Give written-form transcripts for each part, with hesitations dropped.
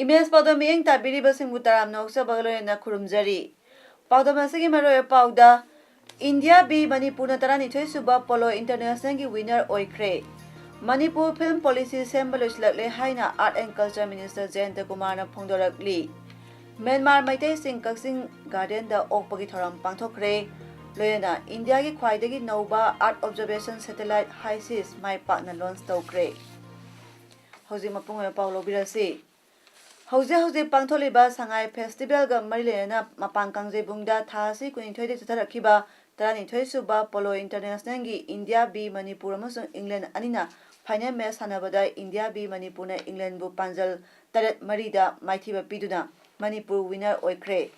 Imes Paudam Miyang Tabiriba Singutaram Noksa Bagaloyana Kurumjari. Paudamasigi Maroya Pauda India B Manipur Tarani Suba Polo International winner Oikre. Manipur Film Policy Sembalus Lakle Haina Art and Culture Minister Jayanta Kumara Pongdorakli. Myanmar Maite Sing Kaksing Garden the Okpagi Thoram Pangtokre. Loyana India Gi Kwaidagi Nova Art Observation Satellite HISIS My Partner Launch Tokre. Hozimapung Paulo Birasi. Hauze Pangtholiba Sangai Festival ga Marilena Mapang Kangjebungda Thasi Kunithoi Tatarakiba Taranithoi Suba Polo International gi India B Manipur amasung England anina final match sanabada India B Manipur na England bu Panjal Taret Marida Maithiba Piduna Manipur winner oikre.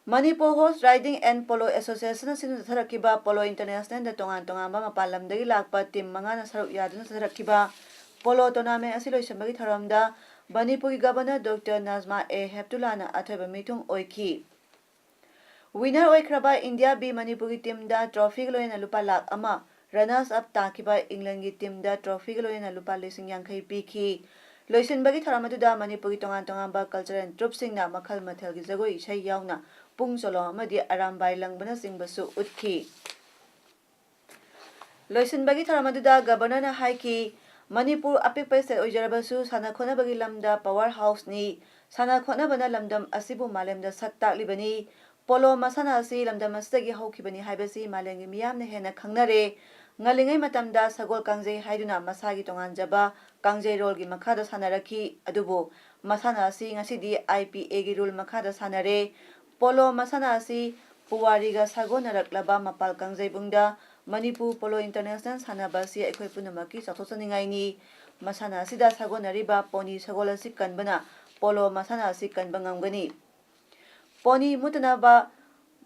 Manipur Horse Riding and Polo Association sinu Tatarakiba Polo International da tongan ba mapalamdagi lakpa team manga na saruk yaduna Tatarakiba Polo tournament asilo isambagi tharamda Manipur Governor Dr. Nazma A. Heptulana Ataba Mitung Oiki. Winner Oikraba India B Manipur team da trophy Loyana Lupa Lak Ama, runners up Takiba England team da trophy Loyana Lupa Lising Yankai Piki. Loisin Bagi Taramatuda Manipur Tongan ba culture and troop sing na Makal Matel Gizago Ishay Yauna, Pung Solo Madi Arambai Langbana Sing Basu Utki. Loisin Bagi Taramatuda Governor na Haiki. Manipur apikpa state oijarabasu sana khona bagi lamda powerhouse ni sana khona bana lamdam asibu malemda sakta libani polo masana asi lamdam astagi haukibani haibasi malengi miyamna hena khangnare ngalingai matamda sagol kangjei haiduna masagi tonganjaba kangjei role gi makhada sanaraki adubo masana asi ngasidi IPA gi rule makhada sanare polo masana asi puwariga sagonaraklaba mapal kangjei bungda Manipur Polo International Sanabasi Ekoi Punamaki Satosaningai ni Masana Sida Sagonariba Pony Sagola Sikanbana Polo Masana Sikanbangangani Pony Mutanaba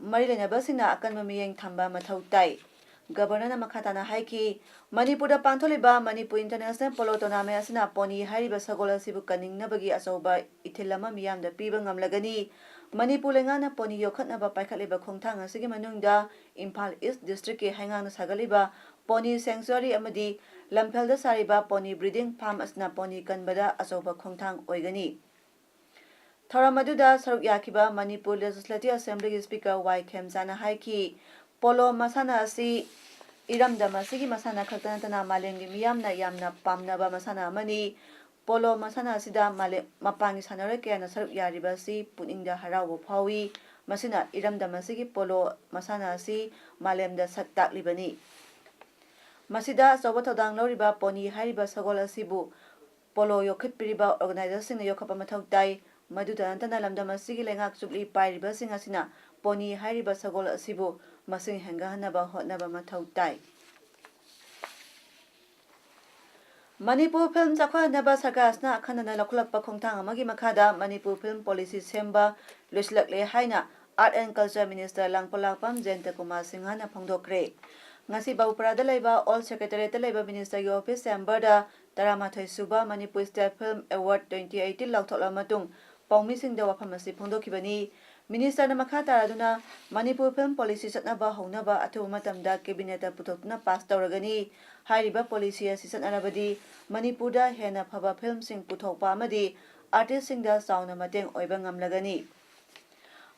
Marilena Basina Akan Mamiyang Tamba Matautai Governor Makatana Haiki Manipur da Pantoliba Manipur International Polo Tournament Asina Pony Hariba Sagola Sibukaning Nabagi Asoba Itilama Miyam da Pibangam Lagani Manipur Lengana Pony Yokatnaba Paikaliba Kongtang Sigi Manungda Impal East District ke Hangang Sagaliba Pony Sanctuary Amadi Lampelda Sariba Pony Breeding Farm Asna Pony Kanbada Asoba Kongtang Oigani Tharamaduda Saruk Yakiba Manipur Legislative Assembly Speaker Y. Khemsana Haiki Polo Masana Asi Iramda Masigi Masana Khatanatana Malengi Miyamna Yamna Pamnaba Masana Mani Polo Masana Sida Mapangi Sanarake na Saruk Yaribasi Puningda Harawo Pawi Masina Iramda Masigi Polo Masana Si Malemda Saktak Libani Masida Sawatodang Loriba Pony Hariba Sagola Sibu Polo Yokit Piriba Organization Yokapa Matautai Maduda Antana Lamda Masigi Lengak Subli Piriba Singasina Pony Hariba Sagola Sibu Masing Hangahanaba Hotnaba Matautai Manipur Film Sakwa Naba Sargasna Kanana Lakulak Pakongtang Magi Makada Manipur Film Policy Semba Luslakle Haina Art and Culture Minister Langpolapam Jayanta Kumar Singhana Pongdokre Ngasi Bauprada Laiba All Secretariat Laiba Minister Office Semberda Taramathoi Suba Manipur State Film Award 2018 Lauthola Matung Pongmi Singda Wapamasi Pongdokibani Minister Namakata Aduna Manipur Film Policy Satnaba Honaba Atu Matamda Cabinet Putokna Pass Tauragani Hariba Policy Assistant Arabadi Manipurda Hena Phaba Film Sing Putokpa Amadi Artist Singda Sauna Mateng Oibangam Lagani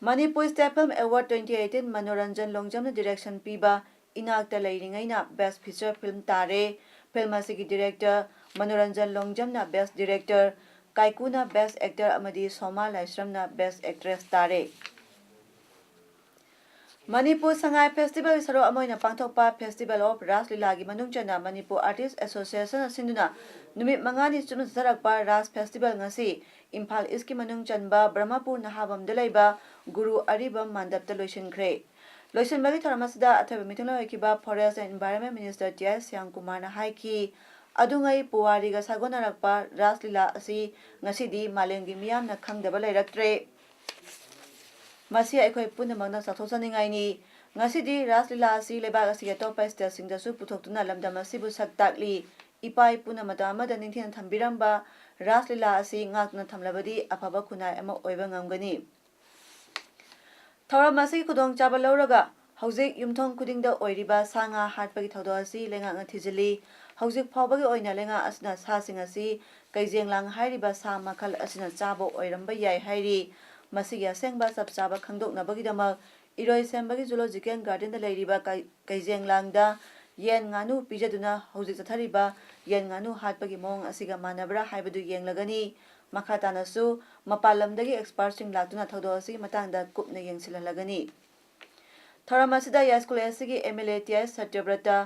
Manipur State Film Award 2018 Manoranjan Longjamna Direction Piba Inakta Lairingaina Best Feature Film Tare Film Asigi Director Manoranjan Longjamna Best Director Kaikuna Best Actor Amadi Soma Laisramna Best Actress Tare Manipur Sangai Festival Saro Amoina Pangtokpa Festival of Ras Lilagi Manungchana Manipur Artists Association Sinduna Numit Mangani Chunu Sarakpa Ras Festival Ngasi Impal Iski Manungchanba Brahmapur Nahabam Delaiba Guru Aribam Mandapta Loishin Kre Loishin Bagi Taramasida Athabi Mitula Ekiba Forest and Environment Minister T.S. Yang Kumar Haiki Adungai Puwariga Sagonarakpa Ras Lila Asi Ngasidi Malengi Miyam na Khangdaba Lairaktre ꯃꯁꯤ ꯑꯩꯈꯣꯏ ꯄꯨꯝꯅꯃꯛꯅ ꯆꯥꯎꯊꯣꯛꯆꯅꯤꯡꯉꯥꯏꯅꯤ ꯉꯁꯤꯗꯤ ꯔꯥꯁ ꯂꯤꯂꯥ ꯑꯁꯤ ꯂꯩꯕꯥꯛ ꯑꯁꯤꯒꯤ ꯑꯇꯣꯞꯄ ꯁ꯭ꯇꯦꯠꯁꯤꯡꯗꯁꯨ ꯄꯨꯊꯣꯛꯇꯨꯅ ꯂꯝꯗꯝ ꯑꯁꯤꯕꯨ ꯁꯛ ꯇꯥꯛꯂꯤ ꯏꯄꯥ ꯏꯄꯨꯅ ꯃꯇꯝ ꯑꯃꯗ ꯅꯤꯡꯊꯤꯅ ꯊꯝꯕꯤꯔꯝꯕ ꯔꯥꯁ ꯂꯤꯂꯥ ꯑꯁꯤ ꯉꯥꯛꯇꯨꯅ ꯊꯝꯂꯕꯗꯤ ꯑꯐꯕ ꯈꯨꯟꯅꯥꯏ ꯑꯃ ꯑꯣꯏꯕ ꯉꯝꯒꯅꯤ ꯊꯧꯔꯝ ꯑꯁꯤꯒꯤ ꯈꯨꯗꯣꯡꯆꯥꯕ ꯂꯧꯔꯒ ꯍꯧꯖꯤꯛ ꯌꯨꯝꯊꯣꯡ ꯈꯨꯗꯤꯡꯗ ꯑꯣꯏꯔꯤꯕ ꯁꯥ ꯉꯥ ꯍꯥꯠꯄꯒꯤ ꯊꯧꯗꯣꯛ ꯑꯁꯤ ꯂꯩꯉꯥꯛꯅ ꯊꯤꯖꯤꯜꯂꯤ ꯍꯧꯖꯤꯛ ꯐꯥꯎꯕꯒꯤ ꯑꯣꯏꯅ ꯂꯩꯉꯥꯛ ꯑꯁꯤꯅ ꯁꯥꯁꯤꯡ ꯑꯁꯤ ꯀꯩꯖꯦꯡꯂꯥꯡ ꯍꯥꯏꯔꯤꯕ ꯁꯥ ꯃꯈꯜ ꯑꯁꯤꯅ ꯆꯥꯕ ꯑꯣꯏꯔꯝꯕ ꯌꯥꯏ ꯍꯥꯏꯔꯤ ꯃꯁꯤꯒꯤ ꯑꯁꯦꯡꯕ ꯆꯞ ꯆꯥꯕ ꯈꯪꯗꯣꯛꯅꯕꯒꯤꯗꯃꯛ ꯏꯔꯣꯏꯁꯦꯝꯕꯒꯤ ꯖꯨꯂꯣꯖꯤꯀꯦꯜ ꯒꯥꯔꯗꯦꯟꯗ ꯂꯩꯔꯤꯕ ꯀꯩꯖꯦꯡꯂꯥꯡꯗ ꯌꯦꯟ ꯉꯥꯅꯨ ꯄꯤꯖꯗꯨꯅ ꯍꯧꯖꯤꯛ ꯆꯠꯊꯔꯤꯕ ꯌꯦꯟ ꯉꯥꯅꯨ ꯍꯥꯠꯄꯒꯤ ꯃꯑꯣꯡ ꯑꯁꯤꯒ ꯃꯥꯟꯅꯕ꯭ꯔꯥ ꯍꯥꯏꯕꯗꯨ ꯌꯦꯡꯂꯒꯅꯤ ꯃꯈꯥ ꯇꯥꯅꯁꯨ ꯃꯄꯥꯟ ꯂꯝꯗꯒꯤ ꯑꯦꯛꯁꯄꯔꯠꯁꯤꯡ ꯂꯥꯛꯇꯨꯅ ꯊꯧꯗꯣꯛ ꯑꯁꯤꯒꯤ ꯃꯇꯥꯡꯗ ꯀꯨꯞꯅ ꯌꯦꯡꯁꯤꯜꯍꯜꯂꯒꯅꯤ ꯊꯧꯔꯝ ꯑꯁꯤꯗ ꯌꯥꯏꯁ꯭ꯀꯨꯜ ꯑꯁꯤꯒꯤ MLA ꯇꯤ.ꯑꯥꯏ. ꯁꯇ꯭ꯌꯕ꯭ꯔꯇ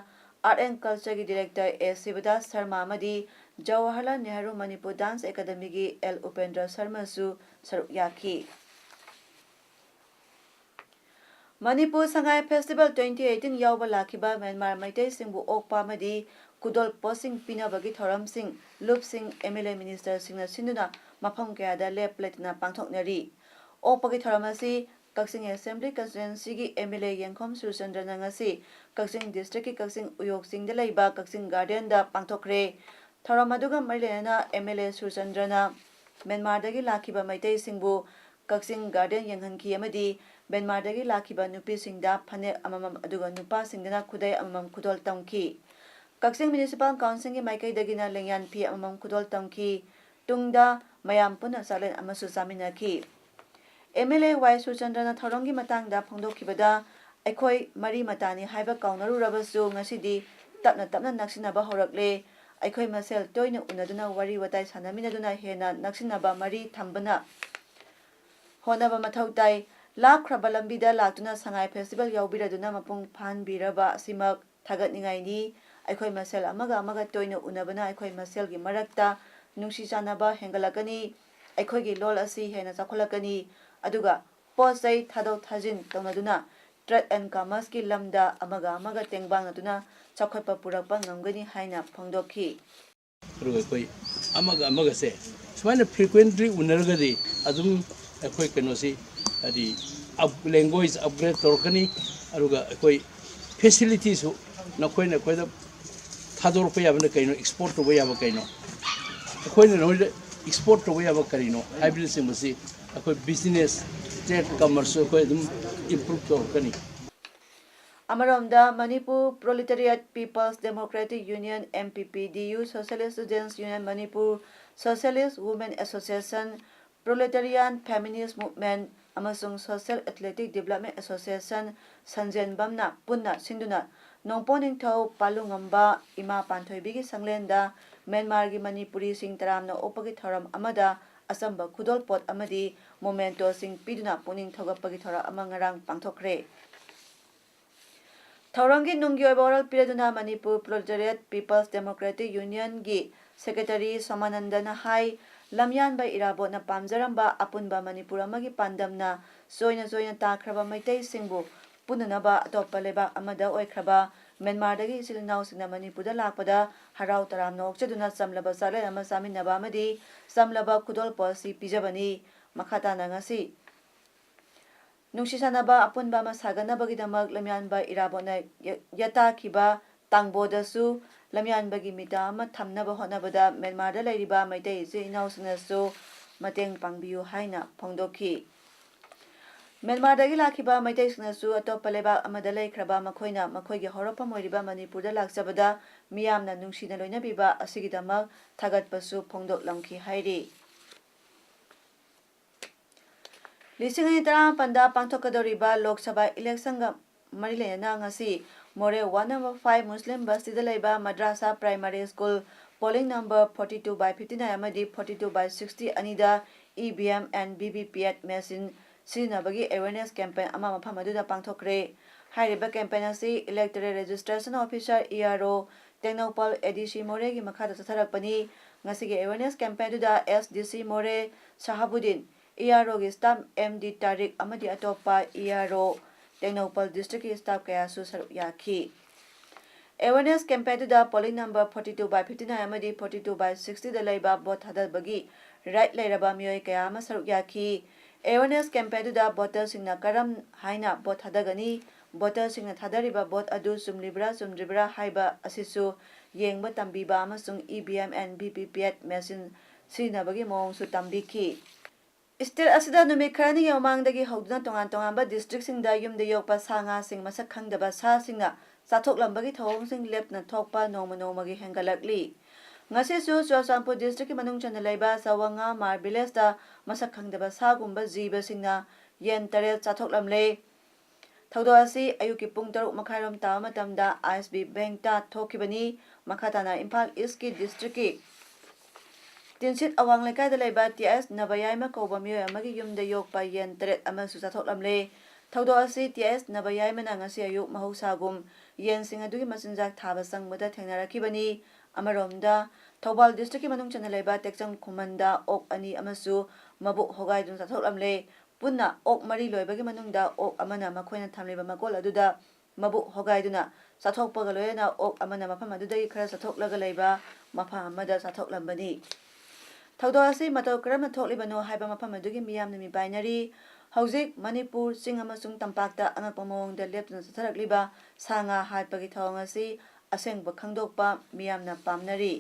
ꯑꯥꯔꯠ ꯑꯦꯟड ꯀꯜꯆꯔꯒꯤ ꯗꯤꯔꯦꯛꯇꯔ A. ꯁꯤꯕꯗꯥꯁ ꯁꯔꯃ ꯑꯃꯗꯤ ꯖꯋꯥꯍꯔꯂꯥꯜ ꯅꯦꯍꯔꯨ ꯃꯅꯤꯄꯨꯔ ꯗꯥꯟꯁ ꯑꯦꯀꯥꯗꯦꯃꯤꯒꯤ L. ꯎꯄꯦꯟꯗ꯭ꯔ ꯁꯔꯃꯁꯨ ꯁꯔꯨꯛ ꯌꯥꯈꯤ ꯃꯅꯤꯄꯨꯔ ꯁꯉꯥꯏ ꯐꯦꯁꯇꯤꯚꯦꯜ 2018 ꯌꯥꯎꯕ ꯂꯥꯛꯈꯤꯕ ꯃ꯭ꯌꯥꯟꯃꯥꯔ ꯃꯩꯇꯩꯁꯤꯡꯕꯨ ꯑꯣꯛꯄ ꯑꯃꯗꯤ ꯈꯨꯗꯣꯜ ꯄꯣꯠꯁꯤꯡ ꯄꯤꯅꯕꯒꯤ ꯊꯧꯔꯝꯁꯤꯡ ꯂꯨꯞꯁꯤꯡ MLA ꯃꯤꯅꯤꯁꯇꯔꯁꯤꯡꯅ ꯁꯤꯟꯗꯨꯅ ꯃꯐꯝ ꯀꯌꯥꯗ ꯂꯦꯞ ꯂꯩꯇꯅ ꯄꯥꯡꯊꯣꯛꯅꯔꯤ ꯑꯣꯛꯄꯒꯤ ꯊꯧꯔꯝ ꯑꯁꯤ ꯀꯛꯆꯤꯡ ꯑꯦꯁꯦꯝꯕ꯭ꯂꯤ ꯀꯟꯁꯇꯤꯇ꯭ꯌꯨꯟꯁꯤꯒꯤ MLA ꯌꯦꯡꯈꯣꯝ ꯁꯨꯔꯆꯟꯗ꯭ꯔꯅ ꯉꯁꯤ ꯀꯛꯆꯤꯡ ꯗꯤꯁꯇ꯭ꯔꯤꯛꯀꯤ ꯀꯛꯆꯤꯡ ꯎꯌꯣꯛꯆꯤꯡꯗ ꯂꯩꯕ ꯀꯛꯆꯤꯡ ꯒꯥꯔꯗꯦꯟꯗ ꯄꯥꯡꯊꯣꯛꯈ꯭ꯔꯦ ꯊꯧꯔꯝ ꯑꯗꯨꯒ ꯃꯔꯤ ꯂꯩꯅꯅ MLA ꯁꯨꯔꯆꯟꯗ꯭ꯔꯅ ꯃ꯭ꯌꯥꯟꯃꯥꯔꯗꯒꯤ ꯂꯥꯛꯈꯤꯕ ꯃꯩꯇꯩꯁꯤꯡꯕꯨ ꯀꯛꯆꯤꯡ ꯒꯥꯔꯗꯦꯟ ꯌꯦꯡꯍꯟꯈꯤ ꯑꯃꯗꯤ ꯃ꯭ꯌꯥꯟꯃꯥꯔꯗꯒꯤ ꯂꯥꯛꯈꯤꯕ ꯅꯨꯄꯤꯁꯤꯡꯗ ꯐꯅꯦꯛ ꯑꯃꯃꯝ ꯑꯗꯨꯒ ꯅꯨꯄꯥꯁꯤꯡꯗꯅ ꯈꯨꯗꯩ ꯑꯃꯃꯝ ꯈꯨꯗꯣꯜ ꯇꯝꯈꯤ ꯀꯛꯆꯤꯡ ꯃ꯭ꯌꯨꯅꯤꯁꯤꯄꯥꯜ ꯀꯥꯎꯟꯁꯤꯜꯒꯤ ꯃꯥꯏꯀꯩꯗꯒꯤꯅ ꯂꯦꯡꯌꯥꯟ ꯐꯤ ꯑꯃꯃꯝ ꯈꯨꯗꯣꯜ ꯇꯝꯈꯤ ꯇꯨꯡꯗ ꯃꯌꯥꯝ ꯄꯨꯟꯅ ꯆꯥꯛꯂꯦꯟ ꯑꯃꯁꯨ ꯆꯥꯃꯤꯟꯅꯈꯤ MLA Y. ꯁꯨꯔꯆꯟꯗ꯭ꯔꯅ ꯊꯧꯔꯝꯒꯤ ꯃꯇꯥꯡꯗ ꯐꯣꯡꯗꯣꯛꯈꯤꯕꯗ ꯑꯩꯈꯣꯏ ꯃꯔꯤ ꯃꯇꯥꯅꯤ ꯍꯥꯏꯕ ꯀꯥꯎꯅꯔꯨꯔꯕꯁꯨ ꯉꯁꯤꯗꯤ ꯇꯞꯅ ꯇꯞꯅ ꯅꯛꯁꯤꯟꯅꯕ ꯍꯧꯔꯛꯂꯦ ꯑꯩꯈꯣꯏ ꯃꯁꯦꯜ ꯇꯣꯏꯅ ꯎꯅꯗꯨꯅ ꯋꯥꯔꯤ ꯋꯥꯇꯥꯏ ꯁꯥꯟꯅꯃꯤꯟꯅꯗꯨꯅ ꯍꯦꯟꯅ ꯅꯛꯁꯤꯟꯅꯕ ꯃꯔꯤ ꯊꯝꯕꯅ ꯍꯣꯠꯅꯕ ꯃꯊꯧ ꯇꯥꯏ ꯂꯥꯞꯈ꯭ꯔꯕ ꯂꯝꯕꯤꯗ ꯂꯥꯛꯇꯨꯅ ꯁꯉꯥꯏ ꯐꯦꯁꯇꯤꯚꯦꯜ ꯌꯥꯎꯕꯤꯔꯗꯨꯅ ꯃꯄꯨꯡ ꯐꯥꯍꯟꯕꯤꯔꯕ ꯑꯁꯤꯃꯛ ꯊꯥꯒꯠꯅꯤꯡꯉꯥꯏꯅꯤ ꯑꯩꯈꯣꯏ ꯃꯁꯦꯜ ꯑꯃꯒ ꯑꯃꯒ ꯇꯣꯏꯅ ꯎꯅꯕꯅ ꯑꯩꯈꯣꯏ ꯃꯁꯦꯜꯒꯤ ꯃꯔꯛꯇ ꯅꯨꯡꯁꯤ ꯆꯥꯟꯅꯕ ꯍꯦꯟꯒꯠꯂꯛꯀꯅꯤ ꯑꯩꯈꯣꯏꯒꯤ ꯂꯣꯜ ꯑꯁꯤ ꯍꯦꯟꯅ ꯆꯥꯎꯈꯠꯂꯛꯀꯅꯤ ꯑꯗꯨꯒ ꯄꯣꯠ ꯆꯩ ꯊꯥꯗꯣꯛ ꯊꯥꯖꯤꯟ ꯇꯧꯅꯗꯨꯅ ꯇ꯭ꯔꯦꯗ ꯑꯦꯟड ꯀꯃꯔꯁꯀꯤ ꯂꯝꯗ ꯑꯃꯒ ꯑꯃꯒ ꯇꯦꯡꯕꯥꯡꯅꯗꯨꯅ ꯆꯥꯎꯈꯠꯄ ꯄꯨꯔꯛꯄ ꯉꯝꯒꯅꯤ ꯍꯥꯏꯅ ꯐꯣꯡꯗꯣꯛꯈꯤ ꯑꯗꯨꯒ ꯑꯩꯈꯣꯏ ꯑꯃꯒ ꯑꯃꯒꯁꯦ ꯁꯨꯃꯥꯏꯅ ꯐ꯭ꯔꯤꯀ꯭ꯋꯦꯟꯠꯂꯤ ꯎꯅꯔꯒꯗꯤ ꯑꯗꯨꯝ ꯑꯩꯈꯣꯏ ꯀꯩꯅꯣꯁꯤ ꯍꯥꯏꯗꯤ ꯂꯦꯡꯒ꯭ꯋꯦꯖ ꯑꯞꯒ꯭ꯔꯦꯗ ꯇꯧꯔꯛꯀꯅꯤ ꯑꯗꯨꯒ ꯑꯩꯈꯣꯏ ꯐꯦꯁꯤꯂꯤꯇꯤꯁꯨ ꯅꯈꯣꯏꯅ ꯑꯩꯈꯣꯏꯗ ꯊꯥꯗꯣꯔꯛꯄ ꯌꯥꯕꯅ ꯀꯩꯅꯣ ꯑꯦꯛꯁꯄꯣꯔꯠ ꯇꯧꯕ ꯌꯥꯕ ꯀꯩꯅꯣ ꯑꯩꯈꯣꯏꯅ ꯅꯣꯏꯗ ꯑꯦꯛꯁꯄꯣꯔꯠ ꯇꯧꯕ ꯌꯥꯕ ꯀꯔꯤꯅꯣ ꯍꯥꯏꯕꯅꯆꯤꯡꯕꯁꯤ ꯑꯩꯈꯣꯏ ꯕꯤꯖꯤꯅꯦꯁ ꯇ꯭ꯔꯦꯗ ꯀꯃꯔꯁꯁꯨ ꯑꯩꯈꯣꯏ ꯑꯗꯨꯝ ꯏꯝꯄ꯭ꯔꯨꯚ ꯇꯧꯔꯛꯀꯅꯤ ꯑꯃꯔꯣꯝꯗ Manipur proletariat peoples democratic union MPPDU socialist students union Manipur socialist women association proletarian feminist movement ꯑꯃꯁꯨꯡ ꯁꯣꯁꯤꯌꯦꯜ ꯑꯦꯊ꯭ꯂꯦꯇꯤꯛ ꯗꯤꯕꯦꯂꯞꯃꯦꯟꯠ ꯑꯦꯁꯣꯁꯤꯌꯦꯁꯟ ꯁꯟꯖꯦꯟꯕꯝꯅ ꯄꯨꯟꯅ ꯁꯤꯟꯗꯨꯅ ꯅꯣꯡꯄꯣꯛ ꯅꯤꯡꯊꯧ ꯄꯥꯂꯨꯉꯝꯕ ꯏꯃꯥ ꯄꯥꯟꯊꯣꯏꯕꯤꯒꯤ ꯁꯪꯂꯦꯟꯗ ꯃ꯭ꯌꯥꯟꯃꯥꯔꯒꯤ ꯃꯅꯤꯄꯨꯔꯤꯁꯤꯡ ꯇꯔꯥꯝꯅ ꯑꯣꯛꯄꯒꯤ ꯊꯧꯔꯝ ꯑꯃꯗ ꯑꯆꯝꯕ ꯈꯨꯗꯣꯜ ꯄꯣꯠ ꯑꯃꯗꯤ ꯃꯣꯃꯦꯟꯇꯣꯁꯤꯡ ꯄꯤꯗꯨꯅ ꯄꯨꯛꯅꯤꯡ ꯊꯧꯒꯠꯄꯒꯤ ꯊꯧꯔꯝ ꯑꯃ ꯉꯔꯥꯡ ꯄꯥꯡꯊꯣꯛꯈ꯭ꯔꯦ ꯊꯧꯔꯝꯒꯤ ꯅꯨꯡꯒꯤ ꯑꯣꯏꯕ ꯋꯥꯔꯣꯜ ꯄꯤꯔꯗꯨꯅ Manipur proletariat peoples democratic ꯌꯨꯅꯤꯌꯟꯒꯤ secretary ꯁꯣꯃꯥꯅꯟꯗꯅ ꯍꯥꯏ ꯂꯝꯌꯥꯟꯕ ꯏꯔꯥꯕꯣꯠꯅ ꯄꯥꯝꯖꯔꯝꯕ ꯑꯄꯨꯟꯕ ꯃꯅꯤꯄꯨꯔ ꯑꯃꯒꯤ ꯄꯥꯟꯗꯝꯅ ꯆꯣꯏꯅ ꯆꯣꯏꯅ ꯇꯥꯈ꯭ꯔꯕ ꯃꯩꯇꯩꯁꯤꯡꯕꯨ ꯄꯨꯟꯅꯅꯕ ꯑꯇꯣꯞꯄ ꯂꯩꯕꯥꯛ ꯑꯃꯗ ꯑꯣꯏꯈ꯭ꯔꯕ ꯃ꯭ꯌꯥꯟꯃꯥꯔꯗꯒꯤ ꯏꯆꯤꯜ ꯏꯅꯥꯎꯁꯤꯡꯅ ꯃꯅꯤꯄꯨꯔꯗ ꯂꯥꯛꯄꯗ ꯍꯔꯥꯎ ꯇꯔꯥꯝꯅ ꯑꯣꯛꯆꯗꯨꯅ ꯆꯝꯂꯕ ꯆꯥꯛꯂꯦꯟ ꯑꯃ ꯆꯥꯃꯤꯟꯅꯕ ꯑꯃꯗꯤ ꯆꯝꯂꯕ ꯈꯨꯗꯣꯜ ꯄꯣꯠꯁꯤ ꯄꯤꯖꯕꯅꯤ ꯃꯈꯥ ꯇꯥꯅ ꯉꯁꯤ ꯅꯨꯡꯁꯤ ꯆꯥꯟꯅꯕ ꯑꯄꯨꯟꯕ ꯑꯃ ꯁꯥꯒꯠꯅꯕꯒꯤꯗꯃꯛ ꯂꯝꯌꯥꯟꯕ ꯏꯔꯥꯕꯣꯠꯅ ꯌꯥꯇꯥꯈꯤꯕ ꯇꯥꯡꯕꯣꯗꯁꯨ ꯂꯝꯌꯥꯟꯕꯒꯤ ꯃꯤꯇꯥ ꯑꯃ ꯊꯝꯅꯕ ꯍꯣꯠꯅꯕꯗ ꯃ꯭ꯌꯥꯟꯃꯥꯔꯗ ꯂꯩꯔꯤꯕ ꯃꯩꯇꯩ ꯏꯆꯤꯜ ꯏꯅꯥꯎꯁꯤꯡꯅꯁꯨ ꯃꯇꯦꯡ ꯄꯥꯡꯕꯤꯌꯨ ꯍꯥꯏꯅ ꯐꯣꯡꯗꯣꯛꯈꯤ ꯃ꯭ꯌꯥꯟꯃꯥꯔꯗꯒꯤ ꯂꯥꯛꯈꯤꯕ ꯃꯩꯇꯩꯁꯤꯡꯅꯁꯨ ꯑꯇꯣꯞꯄ ꯂꯩꯕꯥꯛ ꯑꯃꯗ ꯂꯩꯈ꯭ꯔꯕ ꯃꯈꯣꯏꯅ ꯃꯈꯣꯏꯒꯤ ꯍꯧꯔꯛꯐꯝ ꯑꯣꯏꯔꯤꯕ ꯃꯅꯤꯄꯨꯔꯗ ꯂꯥꯛꯆꯕꯗ ꯃꯤꯌꯥꯝꯅ ꯅꯨꯡꯁꯤꯅ ꯂꯣꯏꯅꯕꯤꯕ ꯑꯁꯤꯒꯤꯗꯃꯛ ꯊꯥꯒꯠꯄꯁꯨ ꯐꯣꯡꯗꯣꯛꯂꯝꯈꯤ ꯍꯥꯏꯔꯤ 2019ꯗ ꯄꯥꯡꯊꯣꯛꯀꯗꯧꯔꯤꯕ ꯂꯣꯛ ꯁꯚꯥ ꯏꯂꯦꯛꯁꯟꯒ ꯃꯔꯤ ꯂꯩꯅꯅ ꯉꯁꯤ ꯃꯣꯔꯦ 1/5 ꯃꯨꯁꯂꯤꯝ ꯕꯁꯇꯤꯗ ꯂꯩꯕ ꯃꯗ꯭ꯔꯥꯁꯥ ꯄ꯭ꯔꯥꯏꯃꯥꯔꯤ ꯁ꯭ꯀꯨꯜ ꯄꯣꯂꯤꯡ ꯅꯝꯕꯔ 42/59 ꯑꯃꯗꯤ 42/60 ꯑꯅꯤꯗ EVM and VVPAT ꯃꯦꯁꯤꯟ ꯁꯤꯖꯤꯟꯅꯕꯒꯤ ꯑꯦꯋꯦꯌꯔꯅꯦꯁ ꯀꯦꯝꯄꯦꯟ ꯑꯃ ꯃꯐꯝ ꯑꯗꯨꯗ ꯄꯥꯡꯊꯣꯛꯈ꯭ꯔꯦ ꯍꯥꯏꯔꯤꯕ ꯀꯦꯝꯄꯦꯟ ꯑꯁꯤ electoral registration officer ERO Tengnoupal ADC ꯃꯣꯔꯦꯒꯤ ꯃꯈꯥꯗ ꯆꯠꯊꯔꯛꯄꯅꯤ ꯉꯁꯤꯒꯤ ꯑꯦꯋꯦꯌꯔꯅꯦꯁ ꯀꯦꯝꯄꯦꯟ ꯑꯗꯨꯗ SDC ꯃꯣꯔꯦ ꯁꯍꯥꯕꯨꯗꯤꯟ EROꯒꯤ ꯁ꯭ꯇꯥꯐ MD ꯇꯥꯔꯤꯛ ꯑꯃꯗꯤ ꯑꯇꯣꯞꯄ ERO ꯇꯦꯡꯅꯧꯄꯜ ꯗꯤꯁꯇ꯭ꯔꯤꯛꯀꯤ ꯁ꯭ꯇꯥꯐ ꯀꯌꯥꯁꯨ ꯁꯔꯨꯛ ꯌꯥꯈꯤ ꯑꯦꯋꯦꯌꯔꯅꯦꯁ ꯀꯦꯝꯄꯦꯟ ꯑꯗꯨꯗ ꯄꯣꯂꯤꯡ ꯅꯝꯕꯔ 42/59 ꯑꯃꯗꯤ 42/60ꯗ ꯂꯩꯕ ꯚꯣꯠ ꯊꯥꯗꯕꯒꯤ ꯔꯥꯏꯠ ꯂꯩꯔꯕ ꯃꯤꯑꯣꯏ ꯀꯌꯥ ꯑꯃ ꯁꯔꯨꯛ ꯌꯥꯈꯤ ꯑꯦꯋꯦꯔꯅꯦꯁ ꯀꯦꯝꯄꯦꯟꯗꯨꯗ ꯚꯣꯇꯔꯁꯤꯡꯅ ꯀꯔꯝ ꯍꯥꯏꯅ ꯚꯣꯠ ꯊꯥꯗꯒꯅꯤ, ꯚꯣꯇꯔꯁꯤꯡꯅ ꯊꯥꯗꯔꯤꯕ ꯚꯣꯠ ꯑꯗꯨ ꯆꯨꯝꯂꯤꯕ꯭ꯔꯥ ꯆꯨꯝꯗ꯭ꯔꯤꯕ꯭ꯔꯥ ꯍꯥꯏꯕ ꯑꯁꯤꯁꯨ ꯌꯦꯡꯕ ꯇꯝꯕꯤꯕ ꯑꯃꯁꯨꯡ EVM and VVPAT ꯃꯦꯁꯤꯟ ꯁꯤꯖꯤꯟꯅꯕꯒꯤ ꯃꯑꯣꯡꯁꯨ ꯇꯝꯕꯤꯈꯤ꯫ ꯁ꯭ꯇꯦꯠ ꯑꯁꯤꯗ ꯅꯨꯃꯤꯠ ꯈꯔꯅꯤꯒꯤ ꯃꯃꯥꯡꯗꯒꯤ ꯍꯧꯗꯨꯅ ꯇꯣꯉꯥꯟ ꯇꯣꯉꯥꯟꯕ ꯗꯤꯁꯇ꯭ꯔꯤꯛꯁꯤꯡꯗ ꯌꯨꯝꯗ ꯌꯣꯛꯄ ꯁꯥ ꯉꯥꯁꯤꯡ ꯃꯁꯛ ꯈꯪꯗꯕ ꯁꯥꯁꯤꯡꯅ ꯆꯥꯊꯣꯛꯂꯝꯕꯒꯤ ꯊꯧꯑꯣꯡꯁꯤꯡ ꯂꯦꯞꯇꯅ ꯊꯣꯛꯄ ꯅꯣꯡꯃ ꯅꯣꯡꯃꯒꯤ ꯍꯦꯟꯒꯠꯂꯛꯂꯤ꯫ ꯉꯁꯤꯁꯨ ꯆꯨꯔꯆꯥꯟꯄꯨꯔ ꯗꯤꯁꯇ꯭ꯔꯤꯛꯀꯤ ꯃꯅꯨꯡ ꯆꯟꯅ ꯂꯩꯕ ꯆꯋꯉꯥ ꯃꯥꯔ ꯚꯤꯂꯦꯖꯗ ꯃꯁꯛ ꯈꯪꯗꯕ ꯁꯥꯒꯨꯝꯕ ꯖꯤꯕꯁꯤꯡꯅ ꯌꯦꯟ 8 ꯆꯥꯊꯣꯛꯂꯝꯂꯦ꯫ ꯊꯧꯗꯣꯛ ꯑꯁꯤ ꯑꯌꯨꯛꯀꯤ ꯄꯨꯡ 6:30 ꯇꯥꯕ ꯃꯇꯝꯗ ISB ꯕꯦꯡꯛꯇ ꯊꯣꯛꯈꯤꯕꯅꯤ꯫ ꯃꯈꯥ ꯇꯥꯅ ꯏꯝꯐꯥꯜ ꯏꯁꯀꯤ ꯗꯤꯁꯇ꯭ꯔꯤꯛꯀꯤ ꯇꯤꯟꯁꯤꯠ ꯑꯋꯥꯡ ꯂꯩꯀꯥꯏꯗ ꯂꯩꯕ TS ꯅꯕꯌꯥꯏꯃ ꯀꯧꯕ ꯃꯤꯑꯣꯏ ꯑꯃꯒꯤ ꯌꯨꯝꯗ ꯌꯣꯛꯄ ꯌꯦꯟ 8 ꯑꯃꯁꯨ ꯆꯥꯊꯣꯛꯂꯝꯂꯦ꯫ ꯊꯧꯗꯣꯛ ꯑꯁꯤ TS ꯅꯕꯌꯥꯏꯃꯅ ꯉꯁꯤ ꯑꯌꯨꯛ ꯃꯍꯧꯁꯥꯒꯨꯝ ꯌꯦꯟꯁꯤꯡ ꯑꯗꯨꯒꯤ ꯃꯆꯤꯟꯖꯥꯛ ꯊꯥꯕ ꯆꯪꯕꯗ ꯊꯦꯡꯅꯔꯛꯈꯤꯕꯅꯤ꯫ ꯑꯃꯔꯣꯝꯗ ꯊꯧꯕꯥꯜ ꯗꯤꯁꯇ꯭ꯔꯤꯛꯀꯤ ꯃꯅꯨꯡ ꯆꯟꯅ ꯂꯩꯕ ꯇꯦꯛꯆꯝ ꯈꯨꯃꯟꯗ ꯑꯣꯛ 2 ꯑꯃꯁꯨ ꯃꯕꯨꯛ ꯍꯣꯒꯥꯏꯗꯨꯅ ꯆꯥꯊꯣꯛꯂꯝꯂꯦ꯫ ꯄꯨꯟꯅ ꯑꯣꯛ 4 ꯂꯣꯏꯕꯒꯤ ꯃꯅꯨꯡꯗ ꯑꯣꯛ ꯑꯃꯅ ꯃꯈꯣꯏꯅ ꯊꯝꯂꯤꯕ ꯃꯀꯣꯜ ꯑꯗꯨꯗ ꯃꯕꯨꯛ ꯍꯣꯒꯥꯏꯗꯨꯅ ꯆꯥꯊꯣꯛꯄꯒ ꯂꯣꯏꯅꯅ ꯑꯣꯛ ꯑꯃꯅ ꯃꯐꯝ ꯑꯗꯨꯗꯒꯤ ꯈꯔ ꯆꯠꯊꯣꯛꯂꯒ ꯂꯩꯕ ꯃꯐꯝ ꯑꯃꯗ ꯆꯥꯊꯣꯛꯂꯝꯕꯅꯤ꯫ ꯊꯧꯗꯣꯛ ꯑꯁꯤ ꯃꯇꯧ ꯀꯔꯝꯅ ꯊꯣꯛꯂꯤꯕꯅꯣ ꯍꯥꯏꯕ ꯃꯐꯝ ꯑꯗꯨꯒꯤ ꯃꯤꯌꯥꯝꯅ ꯃꯤꯄꯥꯏꯅꯔꯤ꯫ ꯍꯧꯖꯤꯛ ꯃꯅꯤꯄꯨꯔ ꯆꯤꯡ ꯑꯃꯁꯨꯡ ꯇꯝꯄꯥꯛꯇ ꯑꯉꯛꯄ ꯃꯑꯣꯡꯗ ꯂꯦꯞꯇꯅ ꯆꯠꯊꯔꯛꯂꯤꯕ ꯁꯥ ꯉꯥ ꯍꯥꯠꯄꯒꯤ ꯊꯧꯑꯣꯡ ꯑꯁꯤ ꯑꯁꯦꯡꯕ ꯈꯪꯗꯣꯛꯄ ꯃꯤꯌꯥꯝꯅ ꯄꯥꯝꯅꯔꯤ꯫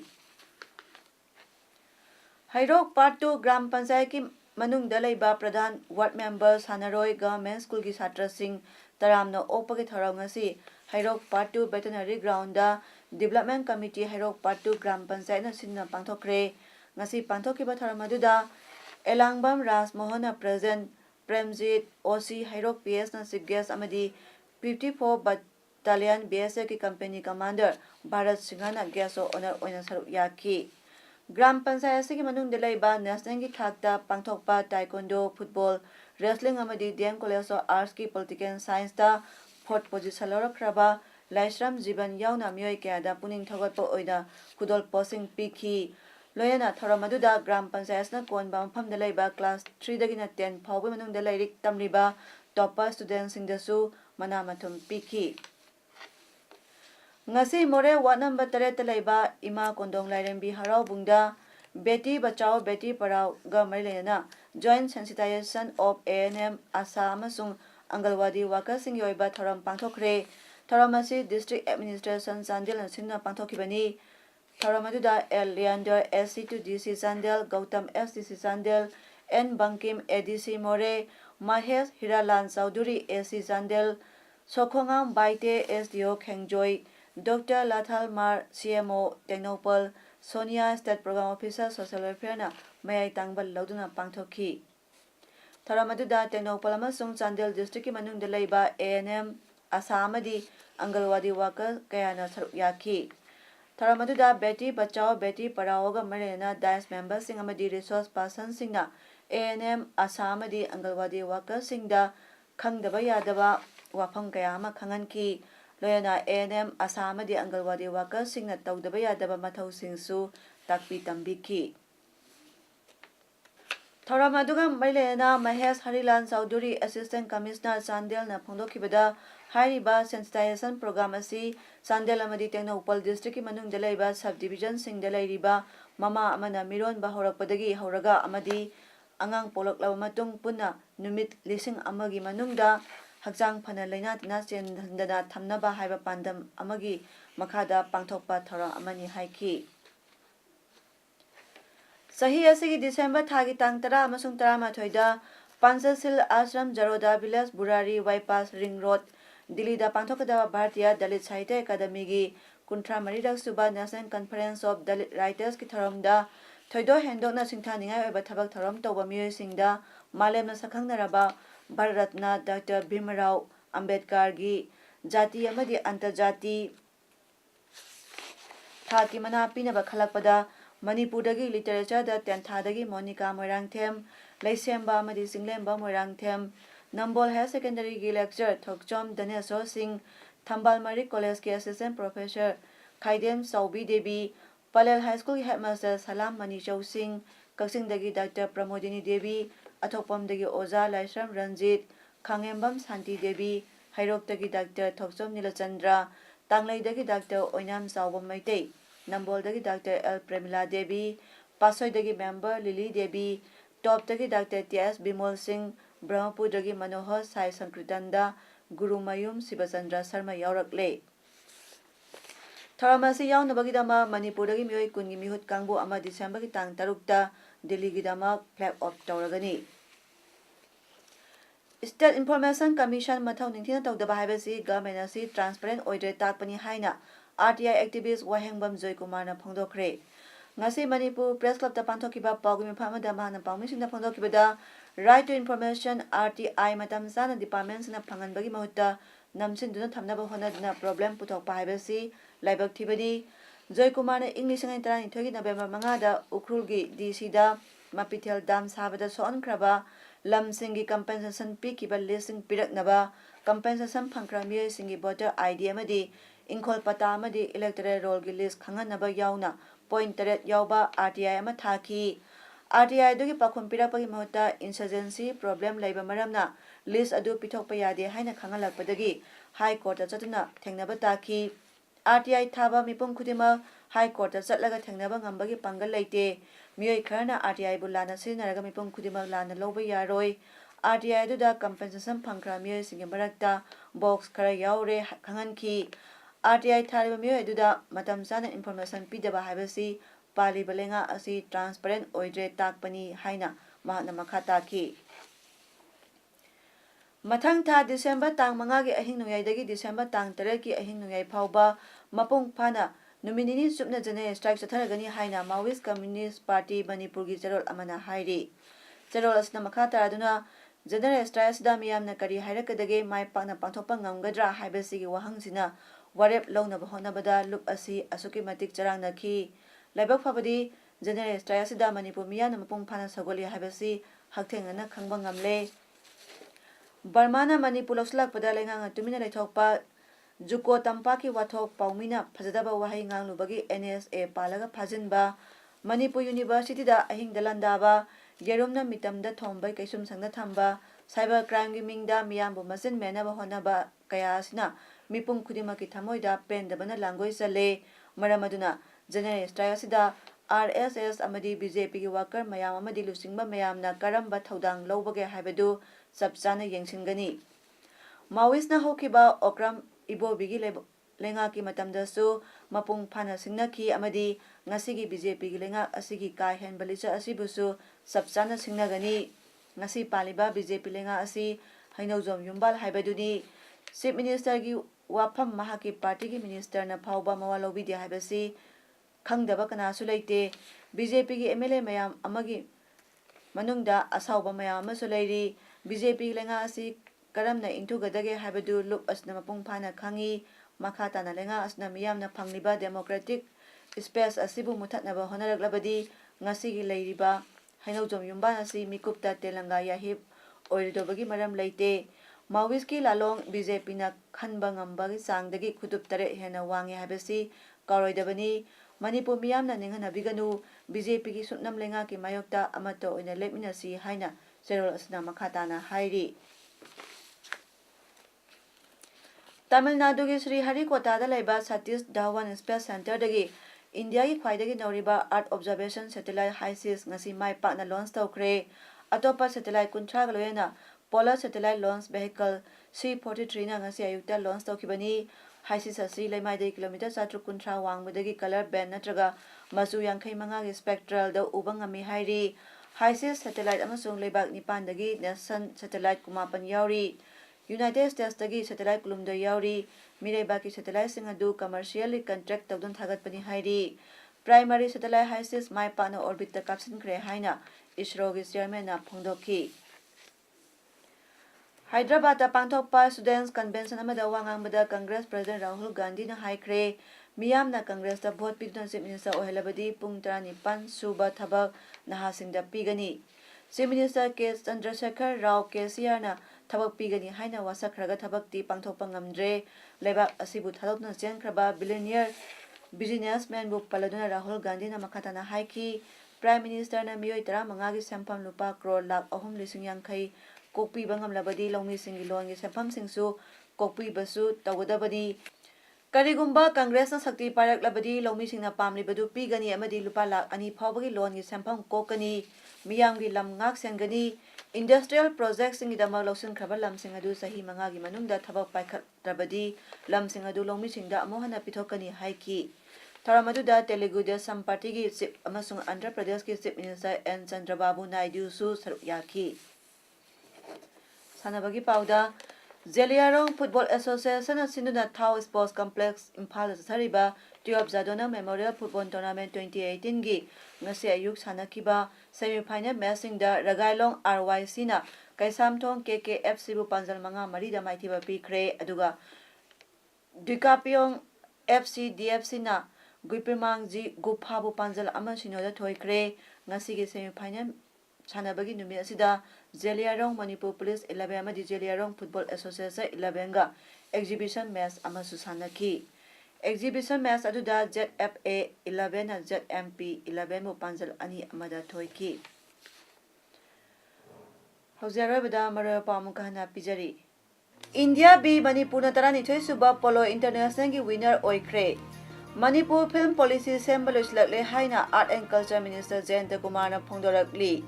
ꯍꯩꯔꯣꯛ ꯄꯥꯔꯠ 2 ꯒ꯭ꯔꯥꯝ ꯄꯟꯆꯥꯌꯠꯀꯤ ꯃꯅꯨꯡꯗ ꯂꯩꯕ ꯄ꯭ꯔꯙꯥꯟ, ꯋꯥꯔꯗ ꯃꯦꯝꯕꯔ, ꯁꯥꯟꯅꯔꯣꯏ, ꯒꯚꯔꯟꯃꯦꯟꯠ ꯁ꯭ꯀꯨꯜꯒꯤ ꯁꯥꯇ꯭ꯔꯁꯤꯡ ꯇꯔꯥꯝꯅ ꯑꯣꯛꯄꯒꯤ ꯊꯧꯔꯝ ꯉꯁꯤ Heirok part 2 veterinary ground development committee Heirok part 2 gram ꯄꯟꯆꯥꯌꯠꯅ ꯁꯤꯟꯗꯨꯅ ꯄꯥꯡꯊꯣꯛꯈ꯭ꯔꯦ꯫ ꯉꯁꯤ ꯄꯥꯡꯊꯣꯛꯈꯤꯕ ꯊꯧꯔꯝ ꯑꯗꯨꯗ ꯑꯦꯂꯥꯡꯕꯝ ꯔꯥꯖꯃꯣꯍꯟꯅ president, Premjit, OC Heirok PS ꯅ ꯆꯤꯐ ꯒꯦꯁꯠ ꯑꯃꯗꯤ 54 ꯕꯠꯇꯥꯂꯤꯌꯟ BSFꯀꯤ ꯀꯝꯄꯦꯅꯤ ꯀꯃꯥꯟꯗꯔ ꯚꯥꯔꯠ ꯁꯤꯡꯍꯅ ꯒꯦꯁꯠ ꯑꯣꯐ ꯑꯣꯅꯔ ꯑꯣꯏꯅ ꯁꯔꯨꯛ ꯌꯥꯈꯤ꯫ ꯒ꯭ꯔꯥꯝ ꯄꯟꯆꯥꯌꯠ ꯑꯁꯤꯒꯤ ꯃꯅꯨꯡꯗ ꯂꯩꯕ ꯅꯦꯁꯅꯦꯜꯒꯤ ꯊꯥꯛꯇ ꯄꯥꯡꯊꯣꯛꯄ ꯇꯥꯏꯀꯣꯟꯗꯣ, ꯐꯨꯠꯕꯣꯜ, ꯔꯦꯁꯂꯤꯡ ꯑꯃꯗꯤ DM ꯀꯣꯂꯦꯖ ꯑꯣꯐ ꯑꯥꯔꯠꯁꯀꯤ ꯄꯣꯂꯤꯇꯤꯀꯦꯜ ꯁꯥꯏꯟꯁꯇ 4th ꯄꯣꯖꯤꯁꯟ ꯂꯧꯔꯛꯈ꯭ꯔꯕ ꯂꯥꯏꯁ꯭ꯔꯝ ꯖꯤꯕꯟ ꯌꯥꯎꯅ ꯃꯤꯑꯣꯏ ꯀꯌꯥꯗ ꯄꯨꯛꯅꯤꯡ ꯊꯧꯒꯠꯄ ꯑꯣꯏꯅ ꯈꯨꯗꯣꯜ ꯄꯣꯠꯁꯤꯡ ꯄꯤꯈꯤ꯫ ꯂꯣꯏꯅꯅ ꯊꯧꯔꯝ ꯑꯗꯨꯗ ꯒ꯭ꯔꯥꯝ ꯄꯟꯆꯥꯌꯠ ꯑꯁꯤꯅ ꯀꯣꯟꯕ ꯃꯐꯝꯗ ꯂꯩꯕ ꯀ꯭ꯂꯥꯁ 3ꯗꯒꯤꯅ 10 ꯐꯥꯎꯕꯒꯤ ꯃꯅꯨꯡꯗ ꯂꯥꯏꯔꯤꯛ ꯇꯝꯂꯤꯕ ꯇꯣꯞꯄꯔ ꯁ꯭ꯇꯨꯗꯦꯟꯠꯁꯤꯡꯗꯁꯨ ꯃꯅꯥ-ꯃꯊꯨꯝ ꯄꯤꯈꯤ꯫ ꯉꯁꯤ ꯃꯣꯔꯦ ꯋꯥꯔꯗ ꯅꯝꯕꯔ 8ꯇ ꯂꯩꯕ ꯏꯃꯥ ꯀꯣꯟꯗꯣꯡ ꯂꯥꯏꯔꯦꯝꯕꯤ ꯍꯔꯥꯎꯕꯨꯡꯗ ꯕꯦꯇꯤ ꯕꯆꯥꯎ ꯕꯦꯇꯤ ꯄꯔꯥꯎꯒ ꯃꯔꯤ ꯂꯩꯅꯅ ꯖꯣꯏꯟꯠ ꯁꯦꯟꯁꯤꯇꯥꯏꯖꯦꯁꯟ ꯑꯣꯐ ANM, ꯑꯁꯥ ꯑꯃꯁꯨꯡ ꯑꯪꯒꯜꯋꯥꯗꯤ ꯋꯥꯔꯀꯔꯁꯤꯡꯒꯤ ꯑꯣꯏꯕ ꯊꯧꯔꯝ ꯄꯥꯡꯊꯣꯛꯈ꯭ꯔꯦ꯫ ꯊꯧꯔꯝ ꯑꯁꯤ ꯗꯤꯁꯇ꯭ꯔꯤꯛ ꯑꯦꯗꯃꯤꯅꯤꯁꯇ꯭ꯔꯦꯁꯟ ꯆꯥꯟꯗꯦꯜꯅ ꯁꯤꯟꯗꯨꯅ ꯄꯥꯡꯊꯣꯛꯈꯤꯕꯅꯤ꯫ ꯊꯧꯔꯝ ꯑꯗꯨꯗ L. ꯂꯤꯌꯥꯟꯗꯔ, SC2 DC Chandel, Gautam SDC Chandel, N. Bankim ADC More, Mahesh Hiralan Chaudhuri AC Chandel, Sokhongam Baite SDO Khengjoy, Dr. Lathal Mar CMO Teknopal, Sonia State Program Officer Social Welfarena mayai tangbal lauduna pangthokhi. Thauram aduda Teknopal amasung Chandel district ki manungda leiba ANM, ASA amadi Angalwadi worker kayana saruk yaki. Thauram aduda Beti Bachao Beti Parao ga marina DICE members sing amadi resource persons singna ANM, ASA amadi Angalwadi workers singda khangdaba yadaba wafam kaya ama khanganki. Loyana ANM, ASA amadi Angalwadi workers singna tawdaba yadaba mathau singsu takpi tambiki. Thauram aduga marilena Mahesh Harilan Chaudhuri, Assistant Commissioner Chandel na phongdokhibada hairiba sensitization program asi Chandel amadi Teknopal district ki manungda leiba subdivision singda leiriba mama amana mironba horakpadagi horaga amadi angang polaklaba matung punna numit 1,000 amagi manungda hakjang phana laina tina chendana thamnaba haiba pandam amagi makhada pangthokpa thauram amani haiki. Sahi asigi December thagi tang 10 amasung 11 da Panchashil Ashram Jaroda Village Burari Bypass Ring Road Delhi da pangthokada Bharatiya Dalit Sahitya Academy gi 53 suba National Conference of Dalit Writers ki tharamda thoido hendokna singthaningai oiba thabak tharam tawba miyoisingda malemna sakhangnaraba Bharat Ratna Dr. Bhimrao Ambedkar gi jati amadi antarjati thaki mana pinaba khalakpada Manipurdagi literature da 10th thadagi Monica Moirangthem, Laisemba amadi Singlemba Moirangthem, Nambol Higher Secondary gi lecturer Thokchom Daneso Singh, Thambal Mari College ki Assistant Professor Khaidem Saubi Devi, Palel High School ki Headmaster Salam Mani Chau Singh, Kaksingdagi Dr. Pramodini Devi, Athokpamdagi Oza Laisram Ranjit, Khangembam Santi Devi, Hairokdagi Dr. Thokchom Nilachandra, Tanglaidagi Dr. Oinam Saubam Maitei, Namboldagi Dr. L. Premila Devi, Pasoydagi Member Lily Devi, टॉपतगी doctor T S. Bimol Singh, ब्रह्मपुरदगी मनोहर साई संकीर्तनदा गुरुमयूम शिवचंद्र शर्मा यावरकले। थौरम असी यावनबगीदमा मणिपुरदगी मियोय कुनगी मिहुत कांगबु अमा दिसंबर की तांग 3 दिल्लीगीदमा फ्लैग ऑफ तौरगनी। स्टेट इन्फॉर्मेशन कमीशन मथौ निंथिना तौदबा हाइबसी गवर्नमेंट असी ट्रांसपेरेंट ओइदरे ताकपनी हाइना आरटीआई एक्टिविस्ट वाहेंगबम जयकुमारना फोंदोखरे। ngasi Manipur Press Club ta pangthokkiba pawgi mifam da mahana pawmisingna phongdokkibada right to information RTI matam sana department sina phanganbagi mahutta namsinduna thamnaba honaduna problem puthokpa haibasi laibak thibadi Jaykumar na English ngai tarani thogi November 5 da Ukhrulgi DC da Mapithel Dam sabada sonkraba lamsingi compensation pikiba listing piraknaba compensation phangkra miye singi voter ID amadi ingkhol pata amadi electoral roll gi list khanganaba yauna point 3 yauba RTI ama thaki RTI dogi pakhum pirakpagi mahutta insurgency problem laiba maramna list adu pithokpa yade haina khangalakpadagi high court ta chatuna thengnaba taki RTI thaba mipum khudima high court ta chatlaga thengnaba ngambagi pangal leite miyoi kharna RTI bulana sinaraga mipum khudima lana loba yaroi RTI du da compensation phangkra miyoi singe marakta box khara yaure khanganki RTI thariba miyoi du da matam sana information pidaba haibasi pali balenga asi transparent oidre takpani haina mahana makha taki mathang tha December tang 5 gi ahing nungyai dagi December tang 3 gi ahing nungyai phauba mapung phana numinini supna jane strike satharagani haina Maoist Communist Party Manipur gi jarol amana hairi jarol asna makha taraduna general strike da miyamna kari hairakadage mai pakna pangthopa ngamgadra haibasi gi wahangsina warep launaba honabada lup asi asuki matik charangnakhi laibak phabadi general strike asida Manipur miyana mapung phana sagoli haibasi hakthengana khangba ngamle Barmana Manipur lokslakpada lengang tumina leithokpa Juko Tampaki Wathok Paumina Phajadaba Wahai Nganglubagi NSA Palaga Phajinba Manipur University da ahing dalandaba Yerumna mitamda thombai kaisum sangna thamba cyber crime gi mingda miyambu masin menaba honaba kaya asina mipum khudimaki thamoida pendabana langoi sale maramaduna general strike asida RSS amadi BJP gi worker mayam amadi lusingba mayamna karamba thodang lobage haibadu sabchana yengsingani Maoist na hokiba okram ibobigi lenga ki matamdasu mapung phana singnaki amadi ngasigi BJP gi lenga asigi kai hen balisa asibusu sabchana singnagani ngasi paliba BJP lenga asi hainojom yumbal haibaduni chief minister gi wafam mahaki party gi minister na phauba mawalobi di haibasi khangdaba kana su leite BJP gi MLA mayam amagi manungda asauba mayam amasu leiri BJP lenga asi karamna intugadage haibadu lup asna mapung phana khangi makhatana lenga asna miyamna phangliba democratic space asibu muthatnaba honaraglabadi ngasigi leiriba hainojom yumban asi mikupta telanga yahip oiridobagi maram leite Maoist ki lalong BJP na khanba ngambagi sangdagi khudup tare hena wangi habasi karoidabani Manipur miyamna ninghanabiganu BJP ki supnam lenga ki mayokta amato oina lepminasi haina serol asna makhatana hairi Tamil Nadu ki Sri Harikota da laiba Satish Dhawan Space Center dagi India ki khwaidagi nauriba Earth Observation Satellite HISIS ngasi mai pakna launch tawkre atopa satellite kunthra galoena Polar Satellite Launch Vehicle C-43 na ngasi ayukta launch tawkibani HISIS asi laimaidai kilometer 700 wangbadagi color band natraga masu 65 gi spectral da ubangami hairi HISIS satellite amasung leibak nipandagi Nelson satellite kumapan yauri United States dagi satellite kulumda yauri mireba ki satellite singadu commercially contract tawdun thagatpani hairi primary satellite HISIS mai pana orbit ta kapsin kre haina ISRO gi chairman na phongdokhi Hyderabad ta pangthokpa students convention amada wangangbada Congress President Rahul Gandhi na haikre miyamna Congress ta vote piduna chief minister ohelabadi pung 19 suba thabak nahasingda pigani chief minister K Chandrasekhar Rao KCR na thabak pigani haina wasakhraga thabakti pangthokpa ngamdre lebak asibu thalokna chenkraba billionaire businessman bu paladuna Rahul Gandhi na makhatana haiki prime minister na miyoi 15 gi sampam lupa crore lakh 3,50,000 kokpi bangam labadi longmi singi longi sampam singsu kokpi basu tawdabadi Karigumba Congress na sakti parak labadi lomising na pamlibadu pigani amadi lupa lak ani phawbagi loan gi sempam kokani miyam gi lam ngak sengani industrial projects singi dama lausin khabar lam sing adu sahi manga gi manungda thabak paikhat rabadi lam sing adu lomising da amohana pithokani haiki Taramadu da Telugu Desam Party gi Chief amasung Andhra Pradesh gi Chief Minister N Chandrababu Naidu su saruk yaki Sanabagi pauda Zeliarong Football Association Sinuna Thau Sports Complex Imphal Sariba Tiyop Zadona Memorial Football Tournament 2018 gi ngasi ayuk sanakiba semi-final matching da Ragailong RYC na Kaisamthong KKFC bu panjal manga mari da maithiba pikre aduga Dikapyong FC DFC na Guipimangji Gupha bu panjal ama sinoda thoikre ngasi gi semi-final Sanabagi numi asida Zeliarong Manipur Police 11 amadi Zeliarong Football Association 11 ga exhibition match amasu sanaki exhibition match aduda ZFA 11 na ZMP 11 mu panjal ani amada thoiki Haujarabada mara pamukana pijari India B Manipur na tarani suba polo international gi winner oikre Manipur Film Policy Assembly lakle haina Art and Culture Minister Jayanta Kumar na phongdorakli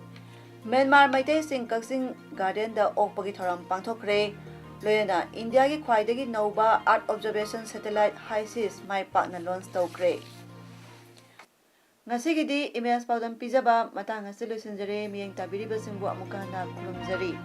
Myanmar Maitei Sing Kaksing Garden da Okpagi Thoram Pangthokre Loyana India gi khwaidagi nauba Art Observation Satellite HISIS mai pakna launch tawkre Ngasigidi image pawdam pijaba matang ngasi loisinjare miyeng tabiriba singbu amukana khulumjari